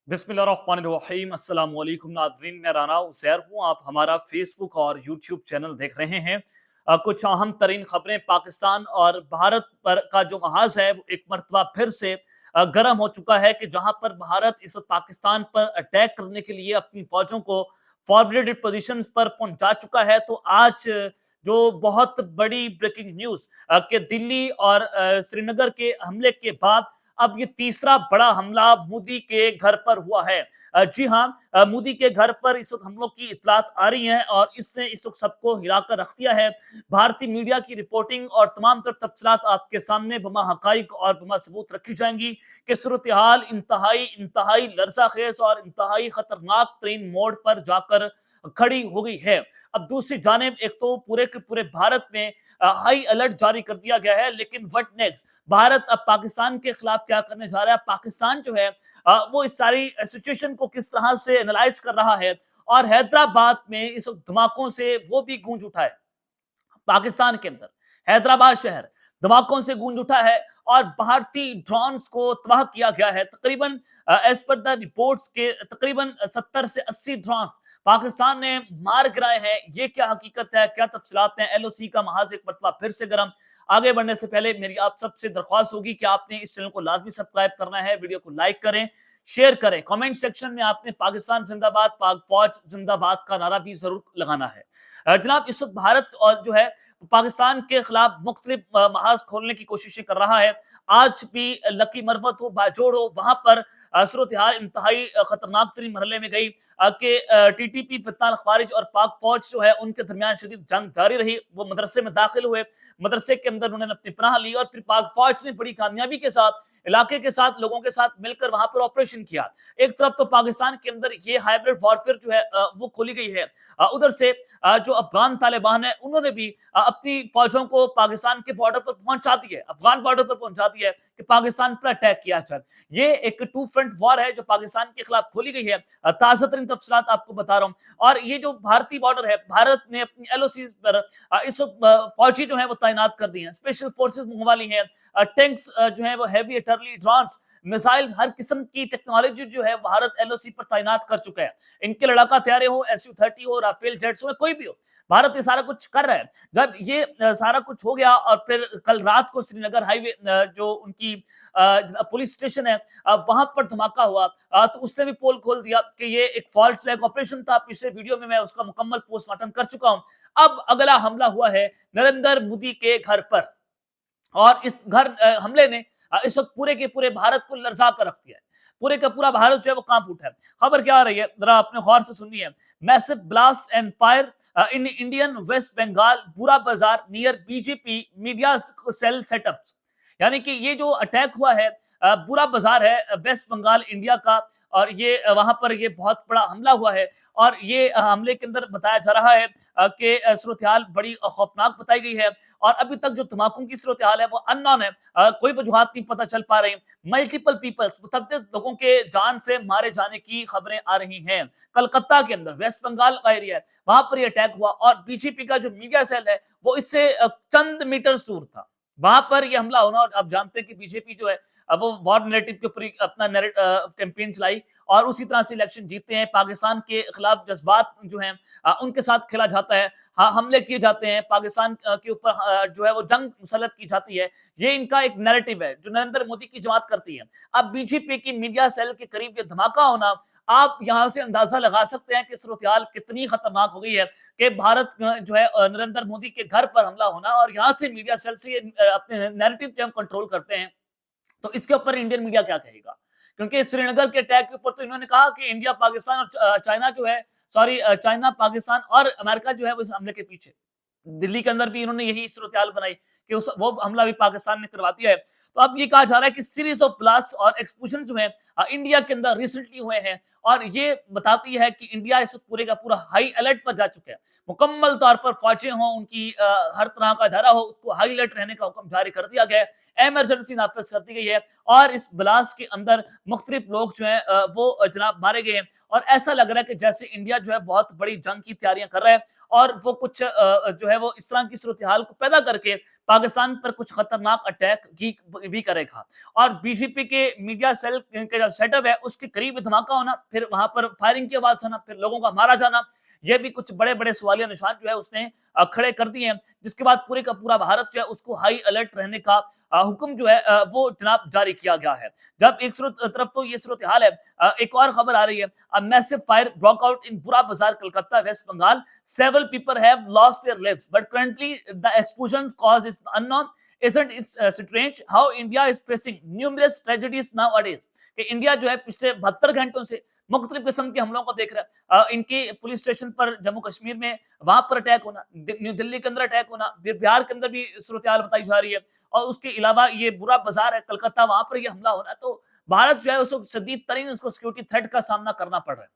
बिस्मिल्लाहिर्रहमानिर्रहीम अस्सलाम वालेकुम नाज़रीन, मैं राना उसैर हूँ। आप हमारा फेसबुक और यूट्यूब चैनल देख रहे हैं। कुछ अहम तरीन खबरें पाकिस्तान और भारत पर का जो महाज है वो एक मरतबा फिर से गर्म हो चुका है कि जहां पर भारत इस वक्त पाकिस्तान पर अटैक करने के लिए अपनी फौजों को फॉरवर्डेड पोजीशंस पर पहुंचा चुका है। तो आज जो बहुत बड़ी ब्रेकिंग न्यूज कि दिल्ली और श्रीनगर के हमले के बाद अब ये तीसरा बड़ा हमला मोदी के घर पर हुआ है। जी हाँ, मोदी के घर पर इस वक्त हमलों की इतलात आ रही हैं और इसने इस वक्त सबको हिलाकर रख दिया है। भारतीय मीडिया की रिपोर्टिंग और तमाम तर तफसीलात आपके सामने बमा हकाइक और बमा सबूत रखी जाएंगी कि सूरत हाल इंतहाई इंतहाई लर्जाखेज और इंतहाई खतरनाक तरीन मोड़ पर जाकर खड़ी हो गई है। अब दूसरी जानिब एक तो पूरे के पूरे भारत में हाई अलर्ट जारी कर दिया गया है, लेकिन व्हाट नेक्स्ट? भारत अब पाकिस्तान के खिलाफ क्या करने जा रहा है? पाकिस्तान जो है वो इस सारी सिचुएशन को किस तरह से एनालाइज कर रहा है? और हैदराबाद में इस धमाकों से वो भी गूंज उठा है। पाकिस्तान के अंदर हैदराबाद शहर धमाकों से गूंज उठा है और भारतीय ड्रोन्स को तबाह किया गया है। तकरीबन एज पर द रिपोर्ट्स के तकरीबन 70 से 80 ड्रोन पाकिस्तान ने मार गिराए हैं। ये क्या हकीकत है, क्या तफसीलात हैं? एलओसी का महाज एक मरतबा फिर से गर्म। आगे बढ़ने से पहले मेरी आप सबसे दरख्वास्त होगी कि आपने इस चैनल को लाजमी सब्सक्राइब करना है, वीडियो को लाइक करें, शेयर करें, कमेंट सेक्शन में आपने पाकिस्तान जिंदाबाद, पाक फौज जिंदाबाद का नारा भी जरूर लगाना है। जनाब, इस वक्त भारत और जो है पाकिस्तान के खिलाफ मुख्तलिफ महाज खोलने की कोशिशें कर रहा है। आज भी लकी मरमत हो, बाजोड़ हो, वहां पर सूरत हाल इंतहाई खतरनाक तरीन मरहले में गई कि टीटीपी फित्ना खारिज और पाक फौज जो है उनके दरमियान शदीद जंग जारी रही। वो मदरसे में दाखिल हुए, मदरसे के अंदर उन्होंने अपनी पनाह ली और फिर पाक फौज ने बड़ी कामयाबी के साथ इलाके के साथ लोगों के साथ मिलकर वहां पर ऑपरेशन किया। एक तरफ तो पाकिस्तान के अंदर ये हाइब्रिड वॉरफेयर जो है वो खोली गई है, उधर से जो अफगान तालिबान है उन्होंने भी अपनी फौजों को पाकिस्तान के बॉर्डर पर पहुंचा दी है, अफगान बॉर्डर पर पहुंचा दी है कि पाकिस्तान पर अटैक किया जाए। ये एक टू फ्रंट वॉर है जो पाकिस्तान के खिलाफ खोली गई है। ताज़ा तरीन तफसीलात आपको बता रहा हूँ। और ये जो भारतीय बॉर्डर है, भारत ने अपनी एलओसी पर इस वक्त फौजी जो है वो तैनात कर दी है, स्पेशल फोर्सेज मंगवा ली है, टैंक्स जो है वो हैवी अटर्ली ड्रोन्स, मिसाइल, हर किस्म की टेक्नोलॉजी जो है भारत एलओसी पर तैनात कर चुका है। इनके लड़ाका हथियार हो, SU-30 हो, राफेल जेट्स हो, कोई भी हो, भारत ये सारा कुछ कर रहा है। जब ये सारा कुछ हो गया और फिर कल रात को श्रीनगर हाईवे जो उनकी पुलिस स्टेशन है वहां पर धमाका हुआ, तो उसने भी पोल खोल दिया कि ये एक फॉल्स फ्लैग ऑपरेशन था। पिछले वीडियो में मैं उसका मुकम्मल पोस्टमार्टम कर चुका हूं। अब अगला हमला हुआ है नरेंद्र मोदी के घर पर और इस घर हमले ने इस वक्त पूरे के पूरे भारत को लर्जा कर रख दिया है। पूरे का पूरा भारत जो है वो कांप उठा है। खबर क्या आ रही है जरा आपने गौर से सुनी है। Massive blast and fire in Indian West Bengal Bura Bazar near BJP media cell setups. यानी कि ये जो अटैक हुआ है बुरा बाजार है वेस्ट बंगाल इंडिया का, और ये वहां पर ये बहुत बड़ा हमला हुआ है। और ये हमले के अंदर बताया जा रहा है कि सूरत हाल बड़ी खौफनाक बताई गई है और अभी तक जो धमाकों की सूरत हाल है वो अननोन है। कोई वजूहात नहीं पता चल पा रही। मल्टीपल पीपल्स, मुतअद्दिद लोगों के जान से मारे जाने की खबरें आ रही हैं। कलकत्ता के अंदर वेस्ट बंगाल का एरिया है, वहां पर यह अटैक हुआ और बीजेपी का जो मीडिया सेल है वो इससे चंद मीटर दूर था, वहां पर यह हमला होना। और आप जानते हैं कि बीजेपी जो है अब वो वॉर नैरेटिव के ऊपर अपना कैंपेन चलाई और उसी तरह से इलेक्शन जीतते हैं। पाकिस्तान के खिलाफ जज्बात जो हैं उनके साथ खेला जाता है, हमले किए जाते हैं पाकिस्तान के ऊपर, जो है वो जंग मुसल्लत की जाती है। ये इनका एक नैरेटिव है जो नरेंद्र मोदी की जमात करती है। अब बीजेपी की मीडिया सेल के करीब ये धमाका होना, आप यहां से अंदाजा लगा सकते हैं कि सूरत हाल कितनी खतरनाक हो गई है कि भारत जो है नरेंद्र मोदी के घर पर हमला होना और यहाँ से मीडिया सेल से अपने नैरेटिव जो हम कंट्रोल करते हैं। तो इसके ऊपर इंडियन मीडिया क्या कहेगा? क्योंकि श्रीनगर के अटैक के ऊपर तो इन्होंने कहा कि इंडिया पाकिस्तान और चाइना जो है, सॉरी, चाइना पाकिस्तान और अमेरिका जो है वो इस हमले के पीछे। दिल्ली के अंदर भी इन्होंने यही सूरत बनाई कि उस वो हमला भी पाकिस्तान ने करवा दिया है। तो अब ये कहा जा रहा है कि सीरीज ऑफ ब्लास्ट और एक्सप्लोजन जो है इंडिया के अंदर रिसेंटली हुए हैं और ये बताती है कि इंडिया इस पूरे का पूरा हाई अलर्ट पर जा चुका है। मुकम्मल तौर पर फौजें हों, उनकी हर तरह का धारा हो, उसको हाई अलर्ट रहने का हुक्म जारी कर दिया गया है। एमरजेंसी नाफिज कर दी गई है और इस ब्लास्ट के अंदर मुख्तलिफ लोग जो है वो जनाब मारे गए हैं और ऐसा लग रहा है कि जैसे इंडिया जो है बहुत बड़ी जंग की तैयारियां कर रहा है और वो कुछ जो है वो इस तरह की सूरत हाल को पैदा करके पाकिस्तान पर कुछ खतरनाक अटैक भी करेगा। और बीजेपी के मीडिया सेल का जो सेटअप है उसके करीब धमाका होना, फिर वहां पर फायरिंग की आवाज होना, फिर लोगों का मारा जाना, ये भी कुछ बड़े बड़े सवालिया निशान जो है उसने खड़े कर दिए हैं, जिसके बाद पूरे का पूरा भारत जो है उसको हाई अलर्ट रहने का हुक्म जो है वो जनाब जारी किया गया है। जब एक तरफ तो ये सूरत हाल है, एक और खबर आ रही है, massive fire broke out in Bura Bazar Calcutta West Bengal, several people have lost their lives but currently the explosion's cause is unknown. Isn't it strange how India is facing numerous tragedies nowadays? कि इंडिया जो है पिछले 72 घंटों से मुख्तलिफ किस्म के हमलों को देख रहा है। इनके पुलिस स्टेशन पर जम्मू कश्मीर में वहां पर अटैक होना, न्यू दिल्ली के अंदर अटैक होना, बिहार के अंदर भी सूरत हाल बताई जा रही है, और उसके अलावा ये बुरा बाजार है कलकत्ता, वहां पर ये हमला होना, तो भारत जो है उसको शदीद तरीन उसको सिक्योरिटी थ्रेट का सामना करना पड़ रहा है।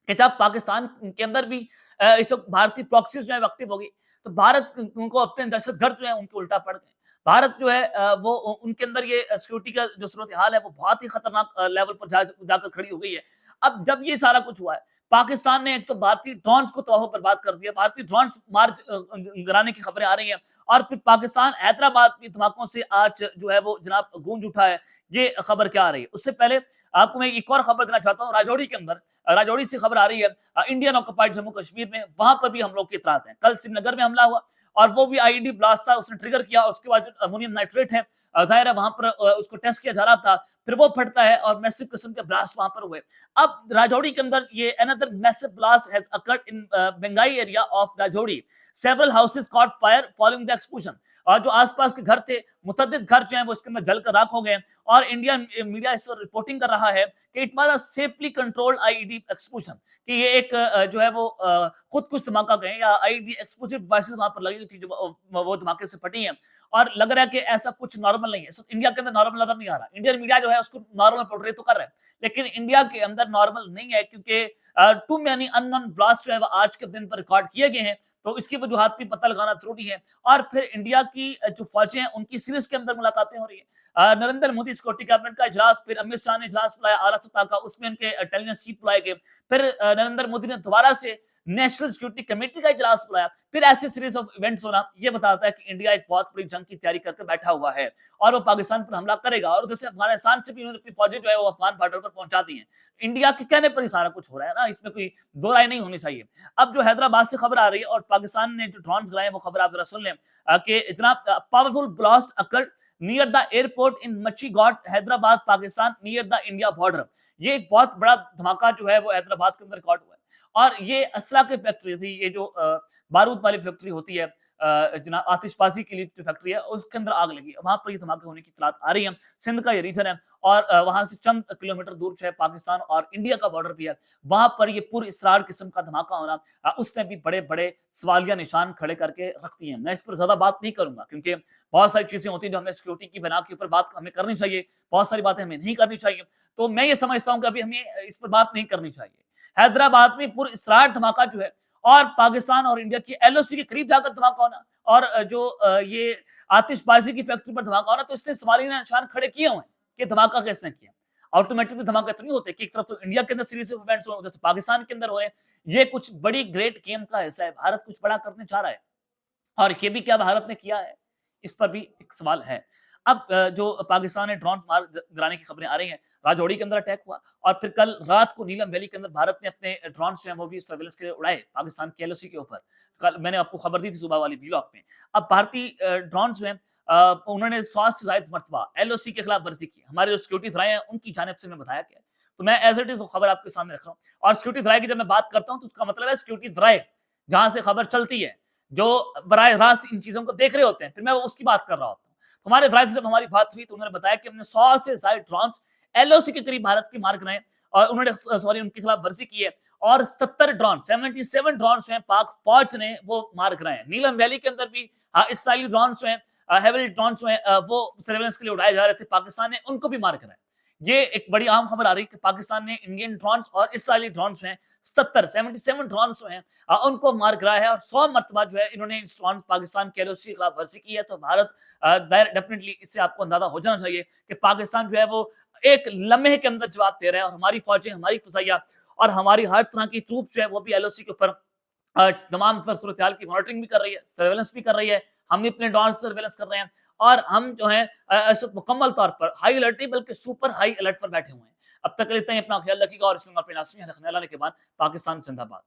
कि जब पाकिस्तान के अंदर भी इस वक्त भारतीय प्रॉक्सीज जो है एक्टिव होगी, तो भारत उनको अपने दहशतगर्द जो है उनके उल्टा पड़ गए। भारत जो है वो उनके अंदर ये सिक्योरिटी का जो सूरत हाल है वो बहुत ही खतरनाक लेवल पर जाकर खड़ी हो गई है। अब जब ये सारा कुछ हुआ है, पाकिस्तान ने एक तो भारतीय ड्रोन्स को तबाह बर्बाद कर दिया, भारतीय ड्रोन्स मार गिराने की खबरें आ रही हैं, और फिर पाकिस्तान हैदराबाद में धमाकों से आज जो है वो जनाब गूंज उठा है। ये खबर क्या आ रही है? उससे पहले आपको मैं एक और खबर देना चाहता हूँ। राजौरी के अंदर, राजौरी से खबर आ रही है, इंडियन ऑक्युपाइड जम्मू कश्मीर में, वहां पर भी हम लोग की इतरात है। कल श्रीनगर में हमला हुआ और वो भी आईईडी ब्लास्ट था, उसने ट्रिगर किया। उसके बाद जो अमोनियम नाइट्रेट है, जाहिर है वहां पर उसको टेस्ट किया जा रहा था, फिर वो फटता है और मैसिव किस्म के ब्लास्ट वहां पर हुए। अब राजौरी के अंदर ये another massive blast has occurred in Bengai area of Rajouri. Several houses caught fire following the explosion. और जो आसपास के घर थे, मुतअद्दिद घर जो है वो इसके अंदर जलकर राख हो गए। और इंडियन मीडिया इस पर रिपोर्टिंग कर रहा है कि it was a safely controlled IED explosion, कि ये एक जो है वो खुद कुछ धमाका गए या आईईडी एक्सप्लोसिव डिवाइसेस वहां पर लगी हुई थी जो वो धमाके से फटी हैं। और लग रहा है कि ऐसा कुछ नॉर्मल नहीं है। इंडिया के अंदर नॉर्मल नजर नहीं आ रहा। इंडियन मीडिया जो है उसको नॉर्मल पोर्ट्रे तो कर रहा है, लेकिन इंडिया के अंदर नॉर्मल नहीं है, क्योंकि टू मैनी अननोन ब्लास्ट जो है वो आज के दिन पर रिकॉर्ड किए गए हैं। तो इसकी वजूहत भी पता लगाना जरूरी है। और फिर इंडिया की जो फौजें हैं उनकी सीरीज के अंदर मुलाकातें हो रही है। नरेंद्र मोदी सिक्योरिटी कैबिनेट का इजलास, फिर अमित शाह ने इजलास बुलाया आला सतह का, उसमें उनके इंटेलिजेंस चीफ बुलाए गए। फिर नरेंद्र मोदी ने दोबारा से नेशनल सिक्योरिटी कमेटी का इजलास बुलाया। फिर ऐसे सीरीज ऑफ इवेंट्स होना ये बताता है कि इंडिया एक बहुत बड़ी जंग की तैयारी करके बैठा हुआ है और वो पाकिस्तान पर हमला करेगा। और उधर से अफगानिस्तान से भी उन्होंने अपनी फौजें जो है वो अफगान बॉर्डर पर पहुंचा दी है। इंडिया के कहने पर ही सारा कुछ हो रहा है ना, इसमें कोई दो राय नहीं होनी चाहिए। अब जो हैदराबाद से खबर आ रही है और पाकिस्तान ने जो ड्रोन गिराए वो खबर आप जरा सुन लें कि इतना powerful blast occurred near the airport in Machhigaud Hyderabad Pakistan near the India border. ये एक बहुत बड़ा धमाका जो है वो हैदराबाद के अंदर रिकॉर्ड हुआ है। और ये असला की फैक्ट्री थी, ये जो बारूद वाली फैक्ट्री होती है, जनाब आतिशबाजी के लिए जो फैक्ट्री है उसके अंदर आग लगी, वहां पर ये धमाके होने की इत्तलात आ रही है। सिंध का ये रीजन है और वहां से चंद किलोमीटर दूर जो है पाकिस्तान और इंडिया का बॉर्डर भी है, वहां पर ये पूरी इसरार किस्म का धमाका होना उसने भी बड़े बड़े सवालिया निशान खड़े करके रख दिए हैं। मैं इस पर ज्यादा बात नहीं करूंगा क्योंकि बहुत सारी चीजें होती हैं जो हमें सिक्योरिटी की बना के ऊपर बात हमें करनी चाहिए, बहुत सारी बातें हमें नहीं करनी चाहिए। तो मैं ये समझता हूँ कि अभी हमें इस पर बात नहीं करनी चाहिए। हैदराबाद में पूरी इसरार धमाका जो है और पाकिस्तान और इंडिया की एलओसी के करीब जाकर धमाका होना और जो ये आतिशबाजी की फैक्ट्री पर धमाका होना, तो इसने सवालिया निशान खड़े किए हुए हैं कि धमाका किसने किया। ऑटोमेटिकली धमाका तो नहीं होते कि एक तरफ तो इंडिया के अंदर सीरीज ऑफ इवेंट्स हो, जैसे पाकिस्तान के अंदर हो रहे हैं। ये कुछ बड़ी ग्रेट गेम का हिस्सा है, भारत कुछ बड़ा करने चाह रहा है और ये भी क्या भारत ने किया है, इस पर भी एक सवाल है। अब जो पाकिस्तान ने ड्रोन मार गिराने की खबरें आ रही हैं, राजौरी के अंदर अटैक हुआ और फिर कल रात को नीलम वैली के अंदर भारत ने अपने ड्रोन जो है वो भी सर्वेलेंस के लिए उड़ाए पाकिस्तान की एलओसी के ऊपर। कल मैंने आपको खबर दी थी सुबह वाली ब्लॉग में। अब भारतीय ड्रोन जो है उन्होंने 100 से ज्यादा मरतबा एलओसी के खिलाफ वर्जी की। हमारे जो सिक्योरिटी धराए हैं उनकी जानिब से मैं बताया गया, तो मैं एज इट इज वो खबर आपके सामने रख रहा हूँ। और सिक्योरिटी धराए की जब मैं बात करता हूँ तो उसका मतलब है सिक्योरिटी धराए जहां से खबर चलती है, जो बराह रास्त इन चीजों को देख रहे होते हैं, फिर मैं उसकी बात कर रहा होता हूँ। हमारे धराए से जब हमारी बात हुई तो उन्होंने बताया कि हमने 100 से ज्यादा ड्रोन एलओसी के करीब भारत की मार गिराए और उन्होंने सॉरी उनके खिलाफ वर्जी की है। और 77 ड्रोन 77 ड्रोन जो है पाक फौज ने वो मार गिराए हैं। नीलम वैली के अंदर भी इसराइली ड्रोन जो है हेवी ड्रोन जो है वो सर्वेलेंस के लिए उड़ाए जा रहे थे, पाकिस्तान ने उनको भी मार गिराया। ये एक बड़ी आम खबर आ रही है कि पाकिस्तान ने इंडियन ड्रोन और इसराइली ड्रोन जो है 77 ड्रोन जो है उनको मार गिराया है और 100 मरतबा जो है इन्होंने ड्रोन पाकिस्तान के एलओसी के खिलाफ वर्जी की है। तो भारत डेफिनेटली इससे आपको अंदाजा हो जाना चाहिए कि पाकिस्तान जो है वो एक लम्हे के अंदर जवाब दे रहा है और हमारी फौजें, हमारी फजाइया और हमारी हर तरह की ट्रूप जो है वो भी एलओसी के ऊपर तमाम तर सूरत हाल की मॉनिटरिंग भी कर रही है, सर्वेलेंस भी कर रही है, हम भी अपने ड्रोन से सर्वेलेंस कर रहे हैं और हम जो है इस वक्त मुकम्मल तौर पर हाई अलर्ट नहीं बल्कि सुपर हाई अलर्ट पर बैठे हुए हैं। अब तक के लिए इतना ही, अपना ख्याल रखिएगा और इस नंबर पे नाज़रीन रखने के बाद पाकिस्तान जिंदाबाद।